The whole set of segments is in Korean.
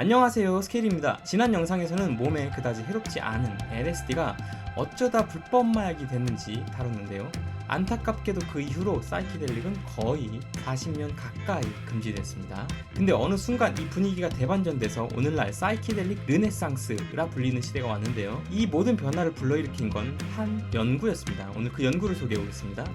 안녕하세요, 스케일입니다. 지난 영상에서는 몸에 그다지 해롭지 않은 LSD가 어쩌다 불법 마약이 됐는지 다뤘는데요. 안타깝게도 그 이후로 사이키델릭은 거의 40년 가까이 금지됐습니다. 근데 어느 순간 이 분위기가 대반전돼서 오늘날 사이키델릭 르네상스라 불리는 시대가 왔는데요. 이 모든 변화를 불러일으킨 건 한 연구였습니다. 오늘 그 연구를 소개해보겠습니다.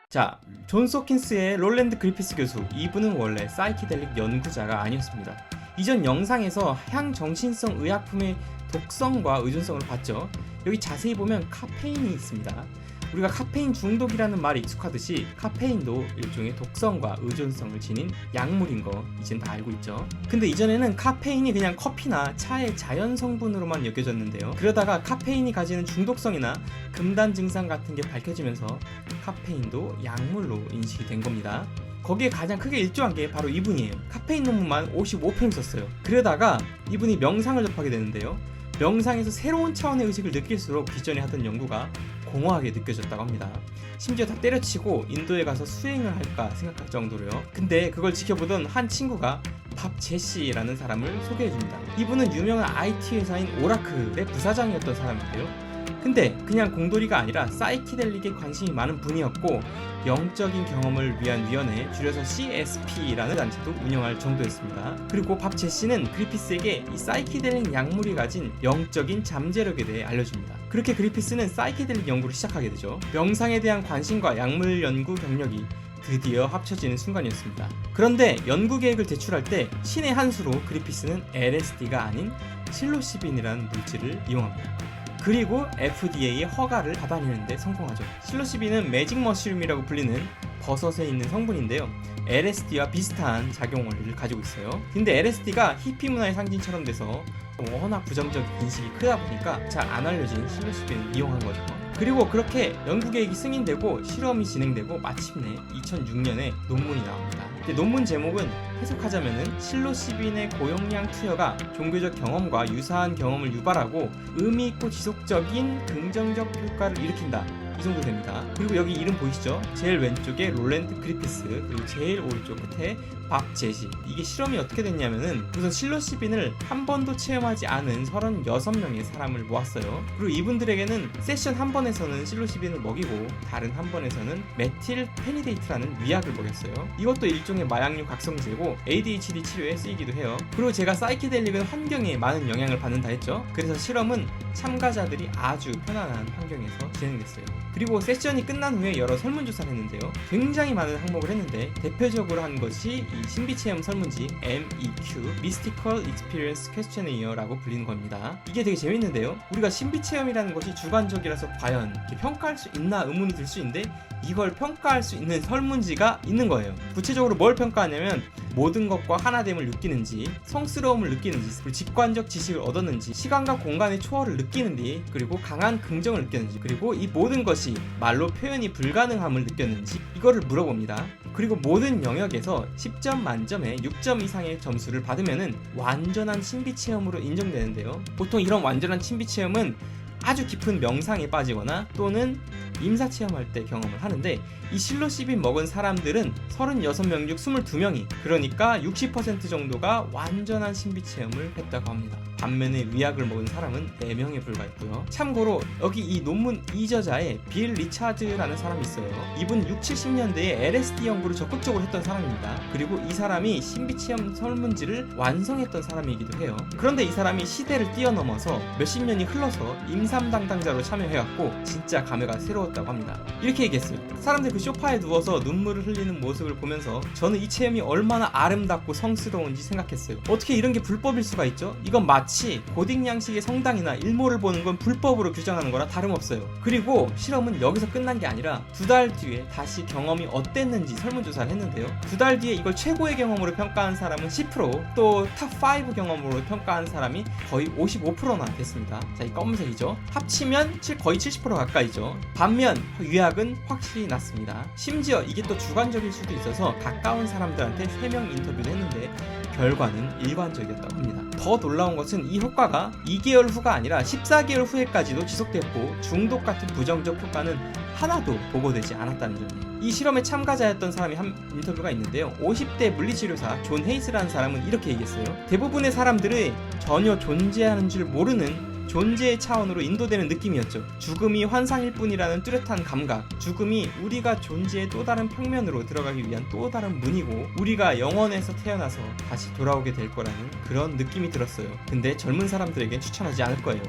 자, 존스 호킨스의 롤랜드 그리피스 교수, 이분은 원래 사이키델릭 연구자가 아니었습니다. 이전 영상에서 향정신성 의약품의 독성과 의존성을 봤죠. 여기 자세히 보면 카페인이 있습니다. 우리가 카페인 중독이라는 말이 익숙하듯이 카페인도 일종의 독성과 의존성을 지닌 약물인 거 이젠 다 알고 있죠. 근데 이전에는 카페인이 그냥 커피나 차의 자연 성분으로만 여겨졌는데요. 그러다가 카페인이 가지는 중독성이나 금단 증상 같은 게 밝혀지면서 카페인도 약물로 인식이 된 겁니다. 거기에 가장 크게 일조한 게 바로 이분이에요. 카페인 논문만 55편 썼어요. 그러다가 이분이 명상을 접하게 되는데요. 명상에서 새로운 차원의 의식을 느낄수록 기존에 하던 연구가 공허하게 느껴졌다고 합니다. 심지어 다 때려치고 인도에 가서 수행을 할까 생각할 정도로요. 근데 그걸 지켜보던 한 친구가 밥 제시라는 사람을 소개해줍니다. 이분은 유명한 IT 회사인 오라클의 부사장이었던 사람인데요. 근데 그냥 공돌이가 아니라 사이키델릭에 관심이 많은 분이었고 영적인 경험을 위한 위원회, 줄여서 CSP라는 단체도 운영할 정도였습니다. 그리고 밥 제시는 그리피스에게 이 사이키델릭 약물이 가진 영적인 잠재력에 대해 알려줍니다. 그렇게 그리피스는 사이키델릭 연구를 시작하게 되죠. 명상에 대한 관심과 약물 연구 경력이 드디어 합쳐지는 순간이었습니다. 그런데 연구 계획을 제출할 때 신의 한 수로 그리피스는 LSD가 아닌 실로시빈이라는 물질을 이용합니다. 그리고 FDA의 허가를 받아내는데 성공하죠. 실로시빈은 매직 머쉬룸이라고 불리는 버섯에 있는 성분인데요. LSD와 비슷한 작용 원리를 가지고 있어요. 근데 LSD가 히피 문화의 상징처럼 돼서 워낙 부정적 인식이 크다 보니까 잘 안 알려진 실로시빈을 이용한 거죠. 그리고 그렇게 연구 계획이 승인되고 실험이 진행되고 마침내 2006년에 논문이 나옵니다. 논문 제목은 해석하자면은 실로시빈의 고용량 투여가 종교적 경험과 유사한 경험을 유발하고 의미있고 지속적인 긍정적 효과를 일으킨다. 이 정도 됩니다. 그리고 여기 이름 보이시죠? 제일 왼쪽에 롤랜드 그리피스, 그리고 제일 오른쪽 끝에 밥 제시. 이게 실험이 어떻게 됐냐면은 우선 실로시빈을 한 번도 체험하지 않은 36명의 사람을 모았어요. 그리고 이분들에게는 세션 한 번에서는 실로시빈을 먹이고 다른 한 번에서는 메틸 페니데이트라는 위약을 먹였어요. 이것도 일종의 마약류 각성제고 ADHD 치료에 쓰이기도 해요. 그리고 제가 사이키델릭은 환경에 많은 영향을 받는다 했죠. 그래서 실험은 참가자들이 아주 편안한 환경에서 진행됐어요. 그리고 세션이 끝난 후에 여러 설문조사를 했는데요. 굉장히 많은 항목을 했는데 대표적으로 한 것이 이 신비체험 설문지 MEQ Mystical Experience Questionnaire,라고 불리는 겁니다. 이게 되게 재밌는데요. 우리가 신비체험이라는 것이 주관적이라서 과연 이렇게 평가할 수 있나 의문이 들 수 있는데 이걸 평가할 수 있는 설문지가 있는 거예요. 구체적으로 뭘 평가하냐면 모든 것과 하나됨을 느끼는지, 성스러움을 느끼는지, 그리고 직관적 지식을 얻었는지, 시간과 공간의 초월을 느끼는지, 그리고 강한 긍정을 느꼈는지, 그리고 이 모든 것이 말로 표현이 불가능함을 느꼈는지 이거를 물어봅니다. 그리고 모든 영역에서 10점 만점에 6점 이상의 점수를 받으면은 완전한 신비체험으로 인정되는데요. 보통 이런 완전한 신비체험은 아주 깊은 명상에 빠지거나 또는 임사체험할 때 경험을 하는데 이 실로시빈 먹은 사람들은 36명 중 22명이, 그러니까 60% 정도가 완전한 신비체험을 했다고 합니다. 반면에 위약을 먹은 사람은 4명에 불과했고요. 참고로 여기 이 논문 이저자에 빌 리차드라는 사람이 있어요. 이분 60-70년대에 LSD 연구를 적극적으로 했던 사람입니다. 그리고 이 사람이 신비체험 설문지를 완성했던 사람이기도 해요. 그런데 이 사람이 시대를 뛰어넘어서 몇십 년이 흘러서 임삼당당자로 참여해갖고 진짜 감회가 새로웠다고 합니다. 이렇게 얘기했어요. 사람들 그 소파에 누워서 눈물을 흘리는 모습을 보면서 저는 이 체험이 얼마나 아름답고 성스러운지 생각했어요. 어떻게 이런 게 불법일 수가 있죠? 이건 마치 고딕 양식의 성당이나 일몰을 보는 건 불법으로 규정하는 거라 다름없어요. 그리고 실험은 여기서 끝난 게 아니라 2달 뒤에 다시 경험이 어땠는지 설문조사를 했는데요. 2달 뒤에 이걸 최고의 경험으로 평가한 사람은 10%, 또 탑5 경험으로 평가한 사람이 거의 55%나 됐습니다. 자, 이 검은색이죠. 합치면 거의 70% 가까이죠. 반면 위약은 확실히 낫습니다. 심지어 이게 또 주관적일 수도 있어서 가까운 사람들한테 3명 인터뷰를 했는데 결과는 일관적이었다고 합니다. 더 놀라운 것은 이 효과가 2개월 후가 아니라 14개월 후에까지도 지속됐고 중독 같은 부정적 효과는 하나도 보고되지 않았다는 점이에요. 이 실험의 참가자였던 사람이 한 인터뷰가 있는데요. 50대 물리치료사 존 헤이스라는 사람은 이렇게 얘기했어요. 대부분의 사람들이 전혀 존재하는 줄 모르는 존재의 차원으로 인도되는 느낌이었죠. 죽음이 환상일 뿐이라는 뚜렷한 감각, 죽음이 우리가 존재의 또 다른 평면으로 들어가기 위한 또 다른 문이고 우리가 영원에서 태어나서 다시 돌아오게 될 거라는 그런 느낌이 들었어요. 근데 젊은 사람들에겐 추천하지 않을 거예요.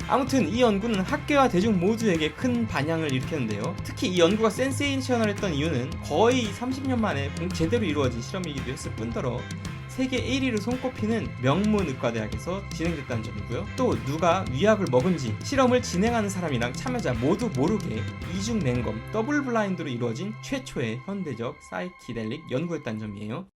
아무튼 이 연구는 학계와 대중 모두에게 큰 반향을 일으켰는데요. 특히 이 연구가 센세이셔널했던 이유는 거의 30년 만에 제대로 이루어진 실험이기도 했을 뿐더러 세계 1위로 손꼽히는 명문 의과대학에서 진행됐다는 점이고요. 또 누가 위약을 먹은지 실험을 진행하는 사람이랑 참여자 모두 모르게 이중 랭검 더블 블라인드로 이루어진 최초의 현대적 사이키델릭 연구였다는 점이에요.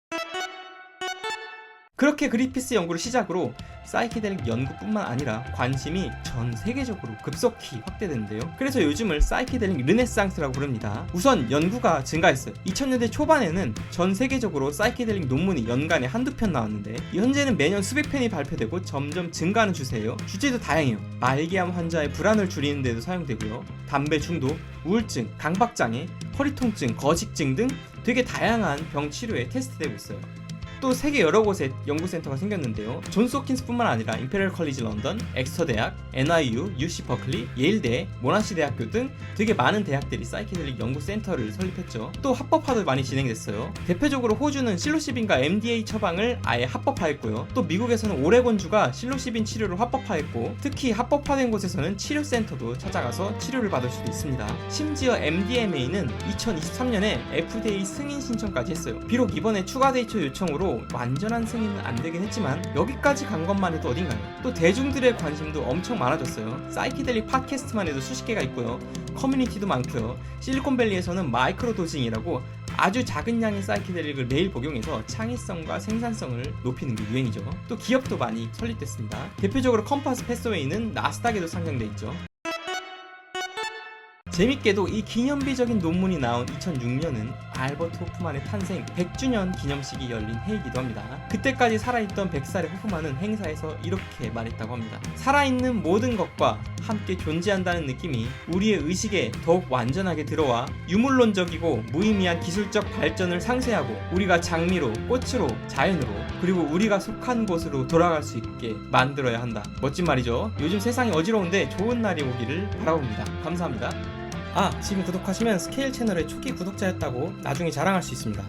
그렇게 그리피스 연구를 시작으로 사이키델릭 연구뿐만 아니라 관심이 전 세계적으로 급속히 확대됐는데요. 그래서 요즘을 사이키델릭 르네상스라고 부릅니다. 우선 연구가 증가했어요. 2000년대 초반에는 전 세계적으로 사이키델릭 논문이 연간에 한두 편 나왔는데 현재는 매년 수백 편이 발표되고 점점 증가하는 추세예요. 주제도 다양해요. 말기암 환자의 불안을 줄이는 데도 사용되고요. 담배 중독, 우울증, 강박장애, 허리 통증, 거식증 등 되게 다양한 병 치료에 테스트되고 있어요. 또 세계 여러 곳에 연구센터가 생겼는데요. 존스 호킨스뿐만 아니라 임페리얼 컬리지 런던, 엑스터 대학, NIU, UC 버클리, 예일대, 모나시 대학교 등 되게 많은 대학들이 사이키델릭 연구센터를 설립했죠. 또 합법화도 많이 진행됐어요. 대표적으로 호주는 실로시빈과 MDA 처방을 아예 합법화했고요. 또 미국에서는 오레곤주가 실로시빈 치료를 합법화했고 특히 합법화된 곳에서는 치료센터도 찾아가서 치료를 받을 수도 있습니다. 심지어 MDMA는 2023년에 FDA 승인 신청까지 했어요. 비록 이번에 추가 데이터 요청으로 완전한 승인은 안 되긴 했지만 여기까지 간 것만 해도 어딘가요? 또 대중들의 관심도 엄청 많아졌어요. 사이키델릭 팟캐스트만 해도 수십 개가 있고요. 커뮤니티도 많고요. 실리콘밸리에서는 마이크로 도징이라고 아주 작은 양의 사이키델릭을 매일 복용해서 창의성과 생산성을 높이는 게 유행이죠. 또 기업도 많이 설립됐습니다. 대표적으로 컴파스 패스웨이는 나스닥에도 상장돼 있죠. 재밌게도 이 기념비적인 논문이 나온 2006년은 알버트 호프만의 탄생 100주년 기념식이 열린 해이기도 합니다. 그때까지 살아있던 100살의 호프만은 행사에서 이렇게 말했다고 합니다. 살아있는 모든 것과 함께 존재한다는 느낌이 우리의 의식에 더욱 완전하게 들어와 유물론적이고 무의미한 기술적 발전을 상쇄하고 우리가 장미로, 꽃으로, 자연으로 그리고 우리가 속한 곳으로 돌아갈 수 있게 만들어야 한다. 멋진 말이죠. 요즘 세상이 어지러운데 좋은 날이 오기를 바라봅니다. 감사합니다. 지금 구독하시면 스케일 채널의 초기 구독자였다고 나중에 자랑할 수 있습니다.